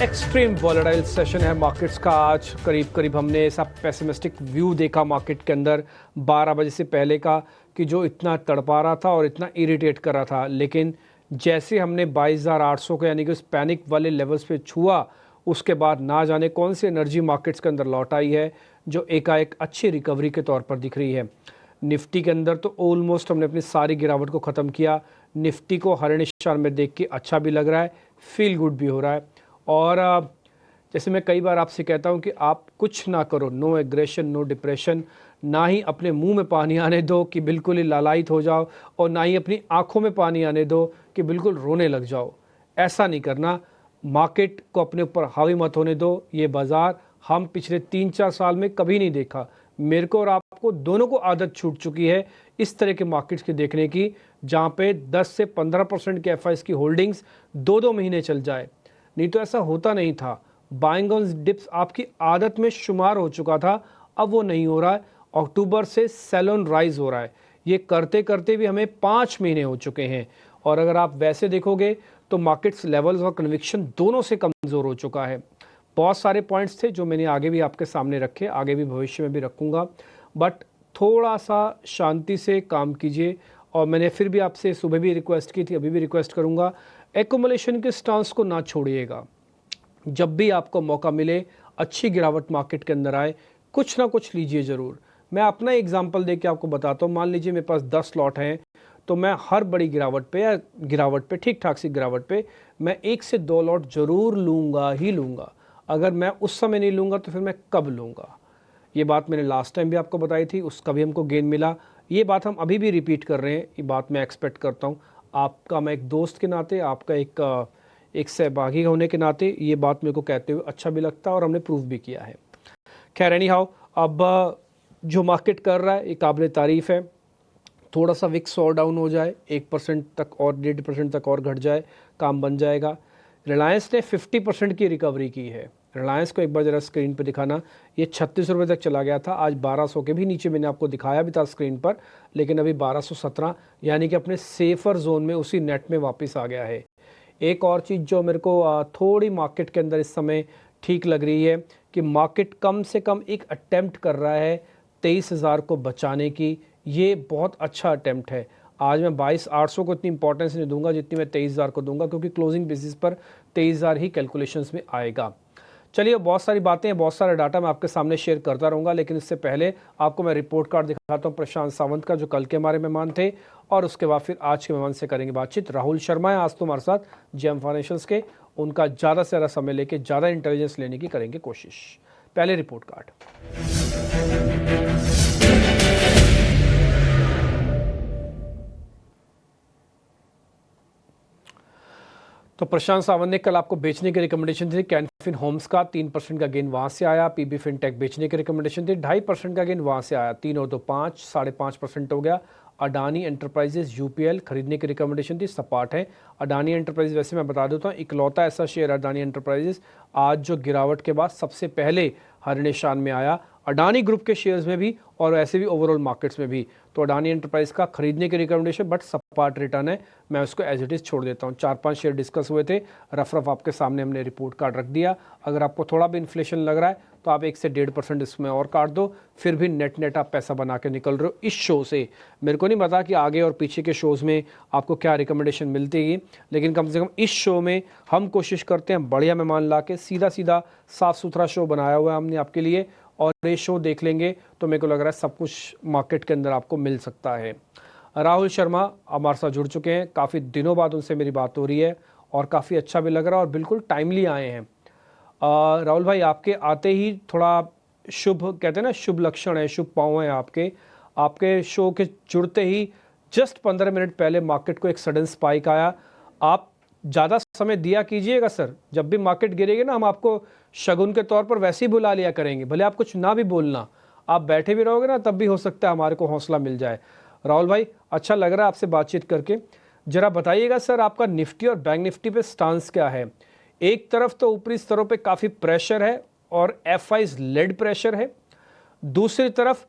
Extreme volatile session है markets का। आज करीब करीब हमने ऐसा पेसिमिस्टिक व्यू देखा मार्केट के अंदर 12 बजे से पहले का, कि जो इतना तड़पा रहा था और इतना इरिटेट कर रहा था। लेकिन जैसे हमने 22,800 को यानी कि उस पैनिक वाले लेवल्स पे छुआ, उसके बाद ना जाने कौन सी एनर्जी मार्केट्स के अंदर लौट आई है, जो एकाएक अच्छी रिकवरी के तौर पर दिख रही है। निफ्टी के अंदर तो ऑलमोस्ट हमने अपनी सारी गिरावट को ख़त्म किया। निफ्टी को हरे निशान में देख के अच्छा भी लग रहा है, फील गुड भी हो रहा है। और जैसे मैं कई बार आपसे कहता हूं कि आप कुछ ना करो, नो एग्रेशन नो डिप्रेशन, ना ही अपने मुंह में पानी आने दो कि बिल्कुल ही लालायित हो जाओ, और ना ही अपनी आंखों में पानी आने दो कि बिल्कुल रोने लग जाओ। ऐसा नहीं करना। मार्केट को अपने ऊपर हावी मत होने दो। ये बाज़ार हम पिछले 3-4 साल में कभी नहीं देखा। मेरे को और आपको दोनों को आदत छूट चुकी है इस तरह के मार्केट्स के देखने की, जहाँ पे 10 से 15% के एफआईएस की होल्डिंग्स 2-2 महीने चल जाए। नहीं तो ऐसा होता नहीं था। बाइंग ऑन डिप्स आपकी आदत में शुमार हो चुका था, अब वो नहीं हो रहा है। अक्टूबर से सेल ऑन राइज हो रहा है। ये करते करते भी हमें 5 महीने हो चुके हैं। और अगर आप वैसे देखोगे तो मार्केट्स लेवल्स और कन्विक्शन दोनों से कमज़ोर हो चुका है। बहुत सारे पॉइंट्स थे जो मैंने आगे भी आपके सामने रखे, आगे भी भविष्य में भी रखूँगा, बट थोड़ा सा शांति से काम कीजिए। और मैंने फिर भी आपसे सुबह भी रिक्वेस्ट की थी, अभी भी रिक्वेस्ट करूँगा, एक्युमुलेशन के स्टांस को ना छोड़िएगा। जब भी आपको मौका मिले, अच्छी गिरावट मार्केट के अंदर आए, कुछ ना कुछ लीजिए ज़रूर। मैं अपना एग्जांपल दे के आपको बताता हूँ। मान लीजिए मेरे पास 10 लॉट हैं, तो मैं हर बड़ी गिरावट पे या गिरावट पे, ठीक ठाक सी गिरावट पे, मैं 1 से 2 लॉट ज़रूर लूँगा ही लूँगा। अगर मैं उस समय नहीं लूँगा तो फिर मैं कब लूँगा? ये बात मैंने लास्ट टाइम भी आपको बताई थी, उसका भी हमको गेन मिला। ये बात हम अभी भी रिपीट कर रहे हैं। ये बात मैं एक्सपेक्ट करता हूँ आपका, मैं एक दोस्त के नाते, आपका एक सहभागी होने के नाते ये बात मेरे को कहते हुए अच्छा भी लगता है और हमने प्रूव भी किया है। खैर एनी हाउ, अब जो मार्केट कर रहा है ये काबिल तारीफ़ है। थोड़ा सा विक्स और डाउन हो जाए, 1% तक और 1.5% तक और घट जाए, काम बन जाएगा। रिलायंस ने 50% की रिकवरी की है। रिलायंस को एक बार ज़रा स्क्रीन पर दिखाना। ये 36 रुपये तक चला गया था, आज 1200 के भी नीचे मैंने आपको दिखाया भी था स्क्रीन पर, लेकिन अभी 1217 यानी कि अपने सेफर जोन में, उसी नेट में वापस आ गया है। एक और चीज़ जो मेरे को थोड़ी मार्केट के अंदर इस समय ठीक लग रही है कि मार्केट कम से कम एक अटेम्प्ट कर रहा है 23,000 को बचाने की। ये बहुत अच्छा अटेम्प्ट है। आज मैं 22,800 को इतनी इंपॉर्टेंस नहीं दूंगा जितनी मैं 23,000 को दूंगा, क्योंकि क्लोजिंग बेसिस पर 23,000 ही कैलकुलेशंस में आएगा। चलिए, बहुत सारी बातें हैं, बहुत सारा डाटा मैं आपके सामने शेयर करता रहूँगा, लेकिन इससे पहले आपको मैं रिपोर्ट कार्ड दिखाता हूँ प्रशांत सावंत का, जो कल के हमारे मेहमान थे, और उसके बाद फिर आज के मेहमान से करेंगे बातचीत। राहुल शर्मा है आज तो हमारे साथ, जेएम फाइनेंशियल्स के। उनका ज़्यादा से ज़्यादा समय लेके ज़्यादा इंटेलिजेंस लेने की करेंगे कोशिश। पहले रिपोर्ट कार्ड। तो प्रशांत सावंत ने कल आपको बेचने की रिकमेंडेशन दी। कैनफिन होम्स का 3% का गेन वहाँ से आया। पीबी फिनटेक बेचने की रिकमेंडेशन थी, 2.5% का गेन वहाँ से आया। 3 और 2 5, 5.5% हो गया। अडानी एंटरप्राइजेज यूपीएल खरीदने की रिकमेंडेशन थी, सपाट है। अडानी एंटरप्राइजेज, वैसे मैं बता देता हूँ, इकलौता ऐसा शेयर अडानी एंटरप्राइजेज आज जो गिरावट के बाद सबसे पहले हर निशान में आया, अडानी ग्रुप के शेयर्स में भी और ऐसे भी ओवरऑल मार्केट्स में भी। तो अडानी एंटरप्राइज का खरीदने की रिकमेंडेशन, बट सपाट रिटर्न है, मैं उसको एज इट इज़ छोड़ देता हूँ। 4-5 शेयर डिस्कस हुए थे, रफ आपके सामने हमने रिपोर्ट कार्ड रख दिया। अगर आपको थोड़ा भी इन्फ्लेशन लग रहा है तो आप 1 से 1.5% इसमें और काट दो, फिर भी नेट आप पैसा बना के निकल रहे हो इस शो से। मेरे को नहीं पता कि आगे और पीछे के शोज़ में आपको क्या रिकमेंडेशन मिलती है, लेकिन कम से कम इस शो में हम कोशिश करते हैं बढ़िया मेहमान ला के सीधा सीधा साफ़ सुथरा शो बनाया हुआ है हमने आपके लिए, और ये शो देख लेंगे तो मेरे को लग रहा है सब कुछ मार्केट के अंदर आपको मिल सकता है। राहुल शर्मा हमारे साथ जुड़ चुके हैं, काफ़ी दिनों बाद उनसे मेरी बात हो रही है और काफ़ी अच्छा भी लग रहा है और बिल्कुल टाइमली आए हैं। राहुल भाई, आपके आते ही थोड़ा शुभ, कहते हैं ना, शुभ लक्षण है, शुभ पाँव है आपके शो के जुड़ते ही जस्ट 15 मिनट पहले मार्केट को एक सडन स्पाइक आया। आप ज़्यादा समय दिया कीजिएगा सर, जब भी मार्केट गिरेगी ना हम आपको शगुन के तौर पर वैसे ही बुला लिया करेंगे, भले आप कुछ ना भी बोलना, आप बैठे भी रहोगे ना तब भी हो सकता है हमारे को हौसला मिल जाए। राहुल भाई, अच्छा लग रहा है आपसे बातचीत करके। ज़रा बताइएगा सर, आपका निफ्टी और बैंक निफ्टी पे स्टांस क्या है? एक तरफ तो ऊपरी स्तरों पे काफ़ी प्रेशर है और एफआईज लेड प्रेशर है, दूसरी तरफ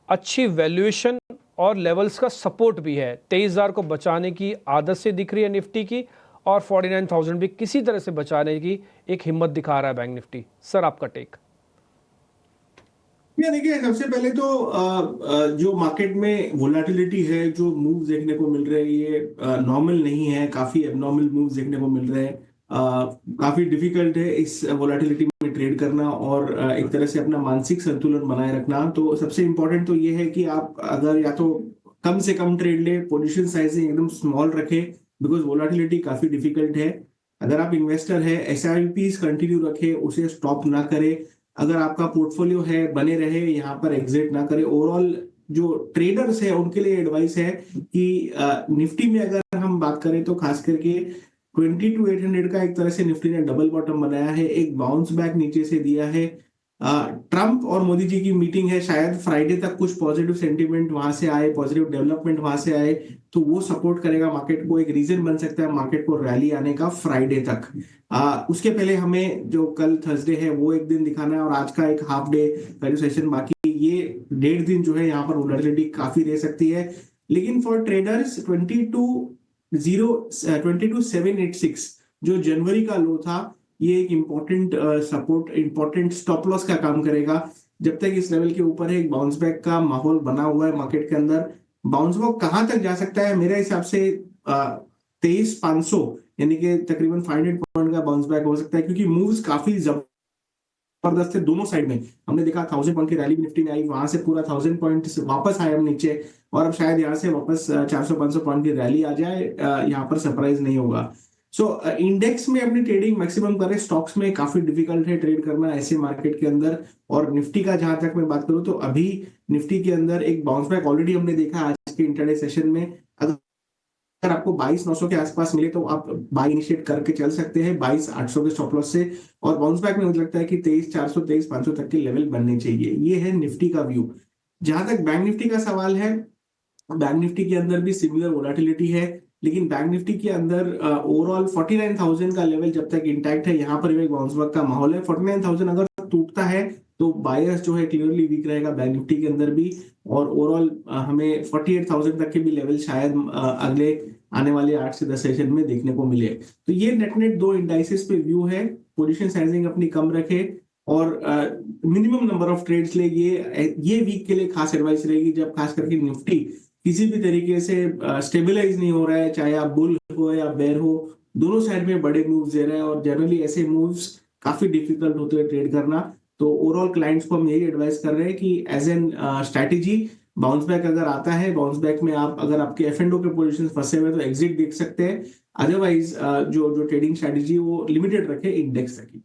अच्छी वैल्यूएशन और लेवल्स का सपोर्ट भी है। 23,000 को बचाने की आदत से दिख रही है निफ्टी की, और 49,000 भी किसी तरह से बचाने की एक हिम्मत दिखा रहा है बैंक निफ्टी। सर आपका टेक। ये देखिए, सबसे पहले तो जो मार्केट में वोलेटिलिटी है, जो मूव देखने को मिल रहे हैं, ये नॉर्मल नहीं है, काफी एबनॉर्मल मूव देखने को मिल रहे हैं। काफी डिफिकल्ट है इस वोलेटिलिटी में ट्रेड करना और एक तरह से अपना मानसिक संतुलन बनाए रखना। तो सबसे इंपॉर्टेंट तो ये है कि आप अगर या तो कम से कम ट्रेड ले, पोजीशन साइजिंग एकदम स्मॉल रखे, बिकॉज वोलेटिलिटी काफी डिफिकल्ट है। अगर आप इन्वेस्टर है, एसआईपी कंटिन्यू रखे, उसे स्टॉप ना करे। अगर आपका पोर्टफोलियो है, बने रहे, यहाँ पर एग्जिट ना करे। ओवरऑल जो ट्रेडर्स है उनके लिए एडवाइस है कि निफ्टी में अगर हम बात करें तो खास करके 22,800 का एक तरह से निफ्टी ने डबल बॉटम बनाया है, एक बाउंस बैक नीचे से दिया है। ट्रम्प और मोदी जी की मीटिंग है, शायद फ्राइडे तक कुछ पॉजिटिव सेंटीमेंट वहां से आए, पॉजिटिव डेवलपमेंट वहां से आए, तो वो सपोर्ट करेगा मार्केट को, एक रीजन बन सकता है मार्केट को रैली आने का फ्राइडे तक। उसके पहले हमें जो कल थर्सडे है वो एक दिन दिखाना है, और आज का एक हाफ डे का जो सेशन बाकी, ये 1.5 दिन जो है यहाँ पर वोलेटिलिटी काफी रह सकती है। लेकिन फॉर ट्रेडर्स 22,786 जो जनवरी का लो था, ये एक important support, important stop loss का काम करेगा। जब तक इस लेवल के ऊपर है, एक बाउंस बैक का माहौल बना हुआ है मार्केट के अंदर। बाउंस बैक कहां तक जा सकता है मेरे हिसाब से 23,500, यानी कि तकरीबन 500 पॉइंट का बाउंस बैक हो सकता है, क्योंकि मूव्स काफी जबरदस्त है दोनों साइड में। हमने देखा 1,000 पॉइंट की रैली निफ्टी में आई, वहां से पूरा 1,000 पॉइंट वापस आए हम नीचे, और अब शायद यहाँ से वापस 400-500 पॉइंट की रैली आ जाए, यहाँ पर सरप्राइज नहीं होगा। सो इंडेक्स में अपनी ट्रेडिंग मैक्सिमम करें, स्टॉक्स में काफी डिफिकल्ट है ट्रेड करना ऐसे मार्केट के अंदर। और निफ्टी का जहां तक मैं बात करूं तो अभी निफ्टी के अंदर एक बाउंस बैक ऑलरेडी हमने देखा आज के इंटरडे सेशन में। अगर आपको 22,900 के आसपास मिले तो आप बाय इनिशिएट करके चल सकते हैं 22,800 के स्टॉप लॉस से। और बाउंस बैक में मुझे लगता है कि 23,400 23,500 तक के लेवल बनने चाहिए। ये है निफ्टी का व्यू। जहां तक बैंक निफ्टी का सवाल है, बैंक निफ्टी के अंदर भी सिमिलर वोलेटिलिटी है, लेकिन बैंक निफ्टी के अंदर ओवरऑल 49,000 का लेवल जब तक इंटैक्ट है, यहाँ पर भी एक बाउंस बैक का माहौल है। 49,000 अगर टूटता है तो बायर्स जो है क्लियरली वीक रहेगा बैंक निफ्टी के अंदर भी। और ओवरऑल हमें 48,000 तक के भी लेवल शायद अगले आने वाले 8 से 10 सेशन में देखने को मिले। तो ये नेट नेट दो इंडाइसेस पे व्यू है। पोजीशन साइजिंग अपनी कम रखे और मिनिमम नंबर ऑफ ट्रेड्स ले। ये वीक के लिए खास एडवाइस रहेगी, जब खास करके निफ्टी किसी भी तरीके से स्टेबलाइज नहीं हो रहा है, चाहे आप बुल हो या बेर हो, दोनों साइड में बड़े मूव्स दे रहे हैं, और जनरली ऐसे मूव्स काफी डिफिकल्ट होते हैं ट्रेड करना। तो ओवरऑल क्लाइंट्स को हम यही एडवाइस कर रहे हैं कि as an strategy, bounce back अगर आता है, बाउंस बैक में आप अगर आपके एफ एंड ओ के पोजिशन फंसे हुए तो एग्जिट देख सकते हैं। अदरवाइज जो जो ट्रेडिंग स्ट्रैटेजी वो लिमिटेड रखे इंडेक्स तक ही।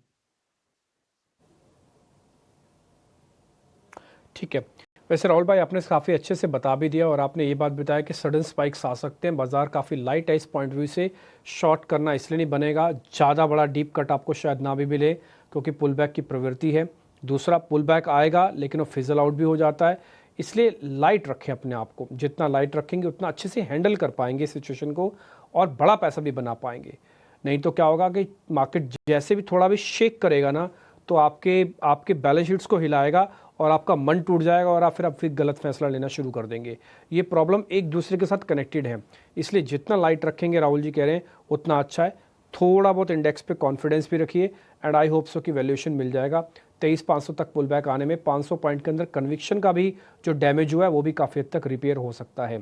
ठीक है। वैसे राहुल भाई आपने काफ़ी अच्छे से बता भी दिया, और आपने ये बात बताया कि सडन स्पाइक्स आ सकते हैं, बाज़ार काफ़ी लाइट है इस पॉइंट व्यू से। शॉर्ट करना इसलिए नहीं बनेगा, ज़्यादा बड़ा डीप कट आपको शायद ना भी मिले, क्योंकि पुल बैक की प्रवृत्ति है। दूसरा, पुल बैक आएगा लेकिन वो फिजल आउट भी हो जाता है, इसलिए लाइट रखें अपने आप को। जितना लाइट रखेंगे उतना अच्छे से हैंडल कर पाएंगे सिचुएशन को, और बड़ा पैसा भी बना पाएंगे। नहीं तो क्या होगा कि मार्केट जैसे भी थोड़ा भी शेक करेगा ना, तो आपके आपके बैलेंस शीट्स को हिलाएगा और आपका मन टूट जाएगा, और आप फिर गलत फैसला लेना शुरू कर देंगे। ये प्रॉब्लम एक दूसरे के साथ कनेक्टेड है, इसलिए जितना लाइट रखेंगे, राहुल जी कह रहे हैं, उतना अच्छा है। थोड़ा बहुत इंडेक्स पे कॉन्फिडेंस भी रखिए, एंड आई होप सो कि वैल्यूएशन मिल जाएगा। 23,500 तक पुल बैक आने में 500 पॉइंट के अंदर कन्विक्शन का भी जो डैमेज हुआ है वो भी काफ़ी हद तक रिपेयर हो सकता है।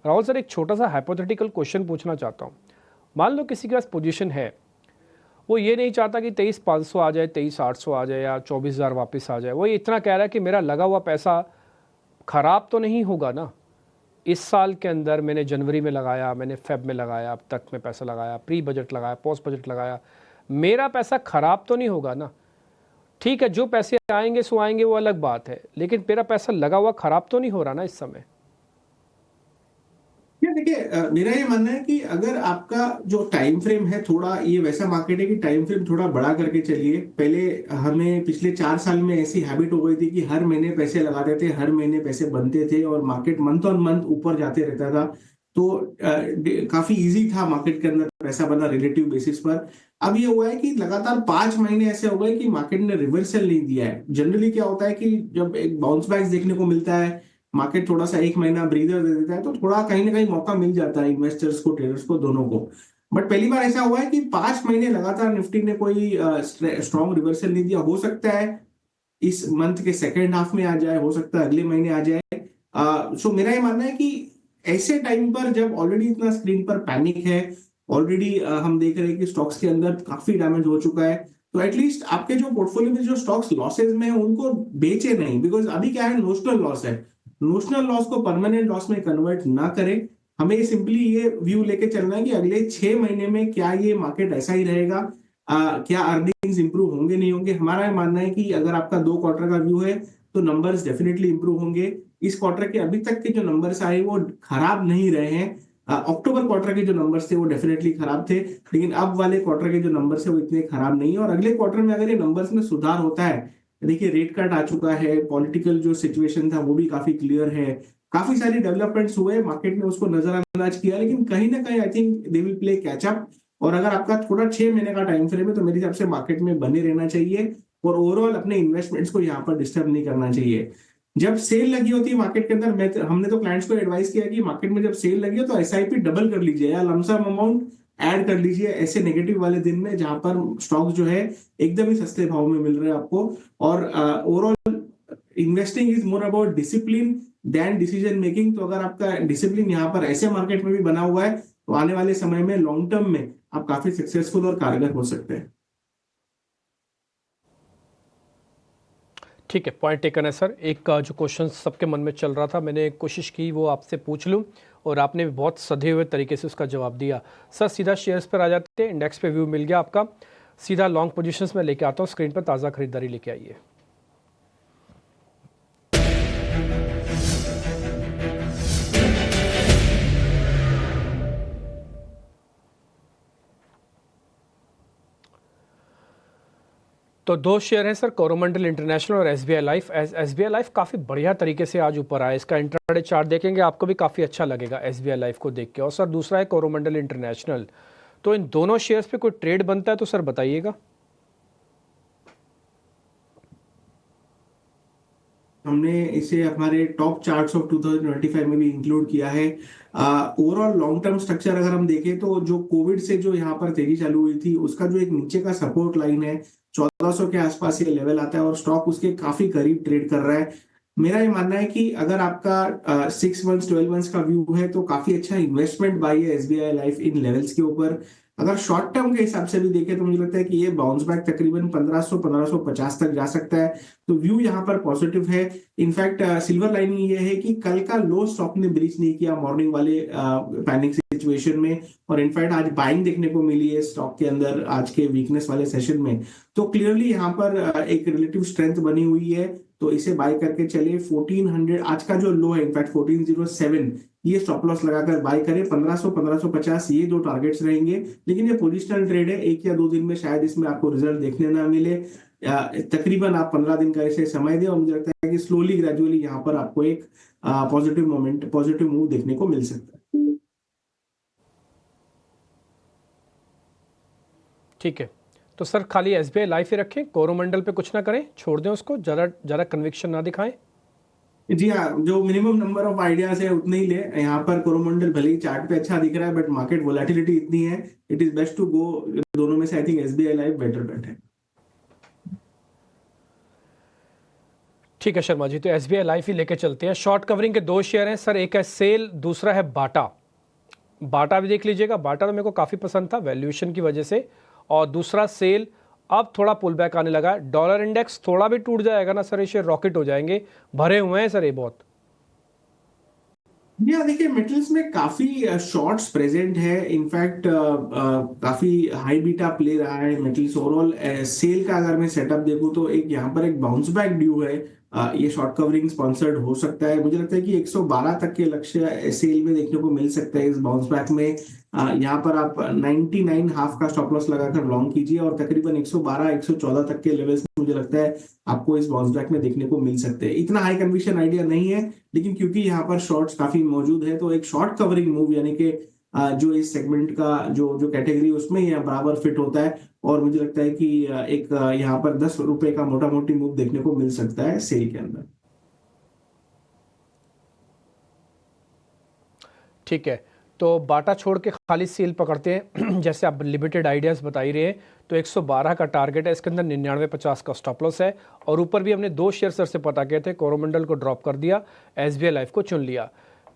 राहुल सर, एक छोटा सा हाइपोथेटिकल क्वेश्चन पूछना चाहता हूँ। मान लो किसी के पास पोजीशन है, वो ये नहीं चाहता कि 23,500 आ जाए, 23,800 आ जाए, या 24,000 वापस आ जाए। वो इतना कह रहा है कि मेरा लगा हुआ पैसा ख़राब तो नहीं होगा ना। इस साल के अंदर मैंने जनवरी में लगाया, मैंने फेब में लगाया, अब तक में पैसा लगाया, प्री बजट लगाया, पोस्ट बजट लगाया, मेरा पैसा ख़राब तो नहीं होगा ना। ठीक है, जो पैसे आएंगे सो आएंगे, वो अलग बात है, लेकिन मेरा पैसा लगा हुआ ख़राब तो नहीं हो रहा ना इस समय। ये देखिए, मेरा ये मानना है कि अगर आपका जो टाइम फ्रेम है, थोड़ा ये वैसा मार्केट है कि टाइम फ्रेम थोड़ा बड़ा करके चलिए। पहले हमें पिछले 4 साल में ऐसी हैबिट हो गई थी कि हर महीने पैसे लगाते थे, हर महीने पैसे बनते थे, और मार्केट मंथ ऑन मंथ ऊपर जाते रहता था। तो काफी इजी था मार्केट के अंदर पैसा बना रिलेटिव बेसिस पर। अब ये हुआ है कि लगातार 5 महीने ऐसे हो गए कि मार्केट ने रिवर्सल नहीं दिया है। जनरली क्या होता है कि जब एक बाउंस बैक देखने को मिलता है, मार्केट थोड़ा सा 1 महीना ब्रीदर दे देता है, तो थोड़ा कहीं ना कहीं मौका मिल जाता है इन्वेस्टर्स को, ट्रेडर्स को, दोनों को। बट पहली बार ऐसा हुआ है कि 5 महीने लगातार निफ्टी ने कोई स्ट्रॉन्ग रिवर्सल नहीं दिया। हो सकता है इस मंथ के सेकेंड हाफ में आ जाए, हो सकता है अगले महीने आ जाए। सो मेरा ये मानना है कि ऐसे टाइम पर जब ऑलरेडी इतना स्क्रीन पर पैनिक है, ऑलरेडी हम देख रहे हैं कि स्टॉक्स के अंदर काफी डैमेज हो चुका है, तो एटलीस्ट आपके जो पोर्टफोलियो में जो स्टॉक्स लॉसेज में है उनको बेचे नहीं। बिकॉज अभी क्या है, नोशनल लॉस है, नोशनल लॉस को परमानेंट लॉस में कन्वर्ट ना करें। हमें सिंपली ये व्यू लेके चलना है कि अगले 6 महीने में क्या ये मार्केट ऐसा ही रहेगा, क्या अर्निंग्स इंप्रूव होंगे नहीं होंगे। हमारा मानना है कि अगर आपका 2 क्वार्टर का व्यू है तो नंबर्स डेफिनेटली इंप्रूव होंगे। इस क्वार्टर के अभी तक के जो नंबर्स आए वो खराब नहीं रहे हैं। अक्टूबर क्वार्टर के जो नंबर्स थे वो डेफिनेटली खराब थे, लेकिन अब वाले क्वार्टर के जो नंबर्स है वो इतने खराब नहीं है। और अगले क्वार्टर में अगर ये नंबर्स में सुधार होता है, देखिए रेट कट आ चुका है, पॉलिटिकल जो सिचुएशन था वो भी काफी क्लियर है, काफी सारी डेवलपमेंट्स हुए, मार्केट में उसको नजरअंदाज किया, लेकिन कहीं ना कहीं I think they will play catch up. और अगर आपका थोड़ा 6 महीने का टाइम फ्रेम है तो मेरे हिसाब से मार्केट में बने रहना चाहिए और ओवरऑल अपने इन्वेस्टमेंट्स को यहाँ पर डिस्टर्ब नहीं करना चाहिए। जब सेल लगी होती है मार्केट के अंदर, हमने तो क्लाइंट्स को एडवाइस किया कि मार्केट में जब सेल लगी हो तो एसआईपी डबल कर लीजिए या लमसम अमाउंट ऐड कर लीजिए ऐसे नेगेटिव वाले दिन में जहां पर स्टॉक जो है एकदम ही सस्ते भाव में मिल रहे हैं आपको। और overall investing is more about discipline than decision making. तो अगर आपका डिसिप्लिन यहाँ पर ऐसे मार्केट में भी बना हुआ है तो आने वाले समय में लॉन्ग टर्म में आप काफी सक्सेसफुल और कारगर हो सकते हैं। ठीक है, पॉइंट टेकन है सर। एक जो क्वेश्चन सबके मन में चल रहा था, मैंने कोशिश की वो आपसे पूछ लूं और आपने भी बहुत सधे हुए तरीके से उसका जवाब दिया। सर सीधा शेयर्स पर आ जाते हैं, इंडेक्स पे व्यू मिल गया आपका, सीधा लॉन्ग पोजीशंस में लेके आता हूँ, स्क्रीन पर ताज़ा खरीदारी लेके आइए। तो 2 शेयर हैं सर, कोरोमंडल इंटरनेशनल और एसबीआई लाइफ। एसबीआई लाइफ काफ़ी बढ़िया तरीके से आज ऊपर आया, इसका इंट्राडे चार्ट देखेंगे आपको भी काफ़ी अच्छा लगेगा एसबीआई लाइफ को देख के। और सर दूसरा है कोरोमंडल इंटरनेशनल। तो इन दोनों शेयर्स पे कोई ट्रेड बनता है तो सर बताइएगा। हमने इसे हमारे टॉप चार्ट्स ऑफ 2025 में भी इंक्लूड किया है। ओवरऑल लॉन्ग टर्म स्ट्रक्चर अगर हम देखें तो जो कोविड से जो यहाँ पर तेजी चालू हुई थी उसका जो एक नीचे का सपोर्ट लाइन है 1400 के आसपास ये लेवल आता है और स्टॉक उसके काफी करीब ट्रेड कर रहा है। मेरा ये मानना है कि अगर आपका 6 मंथ्स 12 मंथ्स का व्यू है तो काफी अच्छा इन्वेस्टमेंट बाई है एसबीआई लाइफ इन लेवल्स के ऊपर। अगर शॉर्ट टर्म के हिसाब से भी देखें तो मुझे लगता है कि ये बाउंस बैक तकरीबन 1500 1550 तक जा सकता है। तो व्यू यहाँ पर पॉजिटिव है। इनफैक्ट सिल्वर लाइनिंग ये है कि कल का लो स्टॉक ने ब्रीच नहीं किया मॉर्निंग वाले पैनिक सिचुएशन में, और इनफैक्ट आज बाइंग देखने को मिली है स्टॉक के अंदर आज के वीकनेस वाले सेशन में। तो क्लियरली यहाँ पर एक रिलेटिव स्ट्रेंथ बनी हुई है, तो इसे बाय करके चलिए। 1400 आज का जो लो है इनफैक्ट 1407, ये स्टॉप लॉस लगाकर बाय करें। 1500 1550 ये 2 टारगेट्स रहेंगे, लेकिन ये पोजिशनल ट्रेड है, 1 या 2 दिन में शायद इसमें आपको रिजल्ट देखने ना मिले। तकरीबन आप 15 दिन का इसे समय दें और मुझे लगता है कि स्लोली ग्रेजुअली यहाँ पर आपको एक पॉजिटिव मोमेंट पॉजिटिव मूव देखने को मिल सकता है। ठीक है, तो सर खाली एसबीआई लाइफ ही रखें, कोरोमंडल पे कुछ ना करें, छोड़ दें उसको, ज़्यादा कन्विक्शन ना दिखाएं। जी हाँ, जो मिनिमम नंबर ऑफ आइडियाज है उतने ही ले। यहाँ पर कोरोमंडल भले ही चार्ट पे अच्छा दिख रहा है बट मार्केट वोलेटिलिटी इतनी है, it is best to go दोनों में से। I think SBI life better bet है। ठीक है शर्मा जी, तो एसबीआई लाइफ ही लेके चलते हैं। शॉर्ट कवरिंग के 2 शेयर हैं सर, एक है सेल, दूसरा है बाटा। बाटा भी देख लीजिएगा, बाटा तो मेरे को काफ़ी पसंद था वैल्यूएशन की वजह से, और दूसरा सेल। अब थोड़ा पुल बैक आने लगा है, डॉलर इंडेक्स थोड़ा भी टूट जाएगा ना सर ये शेयर रॉकेट हो जाएंगे, भरे हुए हैं सर ये बहुत। या देखिए मेटल्स में काफी शॉर्ट्स प्रेजेंट है, इनफैक्ट काफी हाई बीटा प्ले रहा है मेटल्स ओवरऑल। सेल का अगर मैं सेटअप देखूं तो एक यहाँ पर एक बाउंस बैक ड्यू है। ये शॉर्ट कवरिंग स्पॉन्सर्ड हो सकता है, मुझे लगता है कि 112 तक के लक्ष्य सेल में देखने को मिल सकता है इस बाउंस बैक में। यहाँ पर आप 99 हाफ का स्टॉप लॉस लगाकर लॉन्ग कीजिए और तकरीबन 112 114 तक के लेवल्स मुझे लगता है आपको इस बाउंस बैक में देखने को मिल सकते हैं। इतना हाई कन्विक्शन आइडिया नहीं है, लेकिन क्योंकि यहाँ पर शॉर्ट्स काफी मौजूद है तो एक शॉर्ट कवरिंग मूव यानी कि जो इस सेगमेंट का जो जो कैटेगरी उसमें यह बराबर फिट होता है। और मुझे लगता है कि एक यहाँ पर 10 रुपए का मोटा मोटी मूव देखने को मिल सकता है सेल के अंदर। ठीक है, तो बाटा छोड़ के खाली सेल पकड़ते हैं जैसे आप लिमिटेड आइडियाज़ बता ही रहे हैं, तो 112 का टारगेट है, इसके अंदर 99.50 का स्टॉप लॉस है। और ऊपर भी हमने 2 शेयर सर से पता किए थे, कोरोमंडल को ड्रॉप कर दिया, SBI लाइफ को चुन लिया।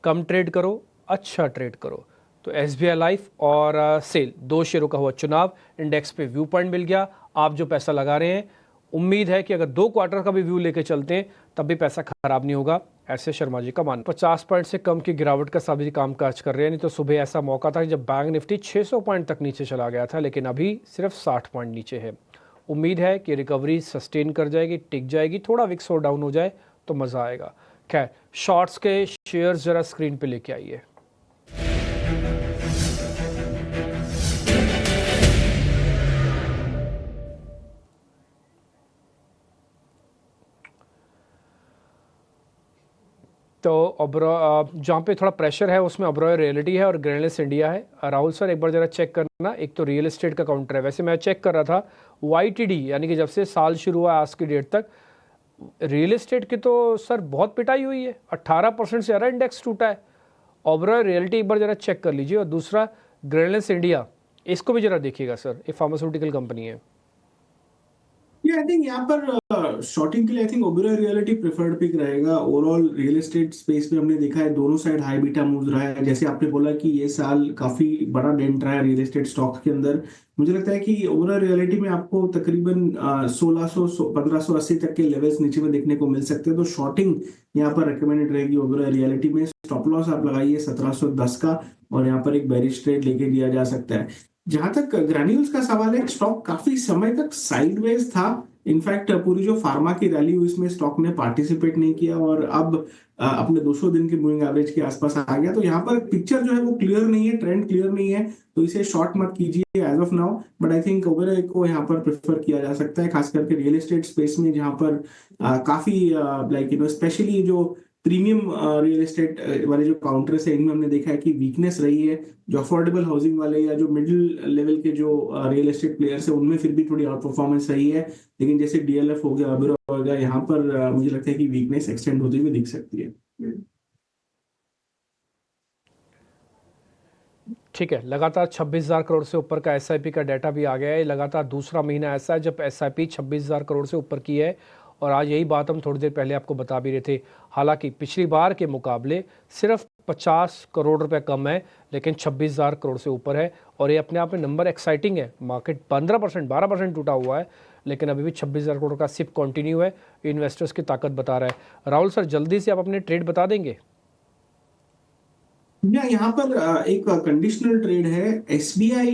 कम ट्रेड करो, अच्छा ट्रेड करो। तो SBI लाइफ और सेल 2 शेयरों का हुआ चुनाव, इंडेक्स पे व्यू पॉइंट मिल गया। आप जो पैसा लगा रहे हैं, उम्मीद है कि अगर 2 क्वार्टर का भी व्यू लेके चलते हैं तब भी पैसा खराब नहीं होगा, ऐसे शर्मा जी का मानना। 50 पॉइंट से कम की गिरावट का सभी काम काज कर रहे हैं। नहीं तो सुबह ऐसा मौका था जब बैंक निफ्टी 600 पॉइंट तक नीचे चला गया था, लेकिन अभी सिर्फ 60 पॉइंट नीचे है। उम्मीद है कि रिकवरी सस्टेन कर जाएगी, टिक जाएगी, थोड़ा विक्स और डाउन हो जाए तो मज़ा आएगा। खैर, शॉर्ट्स के शेयर्स ज़रा स्क्रीन पे लेके आइए। तो जहाँ पे थोड़ा प्रेशर है उसमें ओबेरॉय रियलिटी है और ग्रेनुलस इंडिया है। राहुल सर एक बार ज़रा चेक करना, एक तो रियल एस्टेट का काउंटर है। वैसे मैं चेक कर रहा था YTD यानी कि जब से साल शुरू हुआ आज की डेट तक रियल एस्टेट की तो सर बहुत पिटाई हुई है, 18% से ज़्यादा इंडेक्स टूटा है। ओबेरॉय रियलिटी एक बार ज़रा चेक कर लीजिए। और दूसरा ग्रेनुलस इंडिया, इसको भी ज़रा देखिएगा सर, ये फार्मास्यूटिकल कंपनी है। आई थिंक यहाँ पर शॉर्टिंग के लिए I think Oberoi realty preferred pick रहेगा। ओवरऑल रियल एस्टेट स्पेस में हमने देखा है दोनों साइड हाई बीटा मूव रहा है। जैसे आपने बोला कि ये साल काफी बड़ा डेंट रहा है रियल एस्टेट स्टॉक के अंदर। मुझे लगता है कि ओबेरॉय रियलिटी में आपको तकरीबन 1580 तक के लेवल्स नीचे में देखने को मिल सकते हैं। तो शॉर्टिंग यहाँ पर रिकमेंडेड रहेगी ओबेरॉय रियलिटी में। स्टॉप लॉस आप लगाइए 1710 का, और यहाँ पर एक बेरिश ट्रेड लेके दिया जा सकता है। जहां तक ग्रैन्यूल्स का सवाल है, स्टॉक काफी समय तक साइडवेज था। इनफैक्ट पूरी जो फार्मा की रैली हुई इसमें स्टॉक ने पार्टिसिपेट नहीं किया और अब अपने 200 दिन के मूविंग एवरेज के आसपास आ गया। तो यहाँ पर पिक्चर जो है वो क्लियर नहीं है, ट्रेंड क्लियर नहीं है, तो इसे शॉर्ट मत कीजिए as of now. But I think Oberoi को यहाँ पर प्रेफर किया जा सकता है, खास करके रियल एस्टेट स्पेस में, जहाँ पर काफी लाइक स्पेशली जो प्रीमियम रियल एस्टेट वाले जो काउंटर्स है इनमें हमने देखा है कि वीकनेस रही है। जो अफोर्डेबल हाउसिंग वाले या जो मिडिल लेवल के जो रियल एस्टेट प्लेयर्स है उनमें फिर भी थोड़ी आउट परफॉर्मेंस रही है। लेकिन जैसे DLF हो गया, ओबेरॉय हो गया, यहाँ पर मुझे लगता है कि वीकनेस एक्सटेंड होती हुई दिख सकती है। ठीक है, लगातार 26,000 करोड़ से ऊपर का SIP का डाटा भी आ गया है। लगातार दूसरा महीना ऐसा है जब SIP 26,000 करोड़ से ऊपर की है, और आज यही बात हम थोड़ी देर पहले आपको बता भी रहे थे। हालांकि पिछली बार के मुकाबले सिर्फ 50 करोड़ रुपए कम है, लेकिन 26,000 करोड़ से ऊपर है। और ये अपने आप में नंबर एक्साइटिंग है। मार्केट 15% 12% टूटा हुआ है, लेकिन अभी भी 26,000 करोड़ का सिप कंटिन्यू है। इन्वेस्टर्स की ताकत बता रहा है। राहुल सर जल्दी से आप अपने ट्रेड बता देंगे। यहाँ पर एक कंडीशनल ट्रेड है। SBI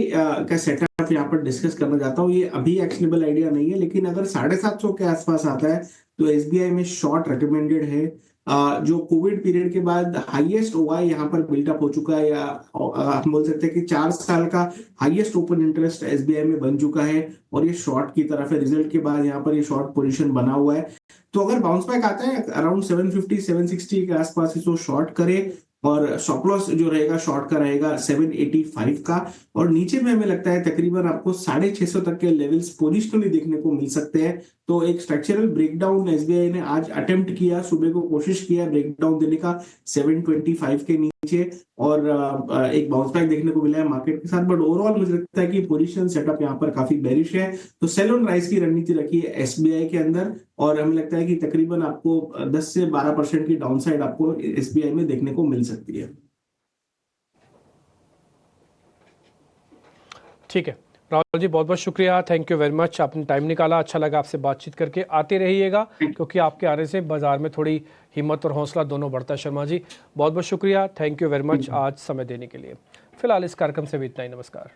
का सेटअप यहाँ पर डिस्कस करना चाहता हूँ। ये अभी एक्शनेबल आइडिया नहीं है, लेकिन अगर 750 के आसपास आता है तो SBI में शॉर्ट रिकमेंडेड है। जो कोविड पीरियड के बाद हाईएस्ट OI यहाँ पर बिल्डअप हो चुका है, या हम बोल सकते हैं कि 4 साल का हाईएस्ट ओपन इंटरेस्ट SBI में बन चुका है, और ये शॉर्ट की तरफ है। रिजल्ट के बाद यहाँ पर ये शॉर्ट पोजीशन बना हुआ है। तो अगर बाउंस बैक आता है अराउंड 750 760 के आसपास इसको शॉर्ट करे, और स्टॉप लॉस जो रहेगा शॉर्ट का रहेगा 785 का। और नीचे में हमें लगता है तकरीबन आपको 650 तक के लेवल्स पोजिशनली देखने को मिल सकते हैं। तो एक स्ट्रक्चरल ब्रेकडाउन SBI ने आज अटेम्प्ट किया, सुबह को कोशिश किया ब्रेकडाउन देने का 725 के नीचे, और एक बाउंस बैक देखने को मिला है मार्केट के साथ। बट ओवरऑल मुझे लगता है कि पोजीशन सेटअप यहाँ पर काफी बेरिश है। तो सेल ऑन राइज की रणनीति रखी है SBI के अंदर, और हमें लगता है कि तकरीबन आपको 10 से 12% की डाउनसाइड आपको SBI में देखने को मिल सकती है। ठीक है राहुल जी, बहुत बहुत शुक्रिया, थैंक यू वेरी मच, आपने टाइम निकाला, अच्छा लगा आपसे बातचीत करके। आते रहिएगा, क्योंकि आपके आने से बाजार में थोड़ी हिम्मत और हौसला दोनों बढ़ता है। शर्मा जी बहुत बहुत शुक्रिया, थैंक यू वेरी मच आज समय देने के लिए। फिलहाल इस कार्यक्रम से भी इतना ही, नमस्कार।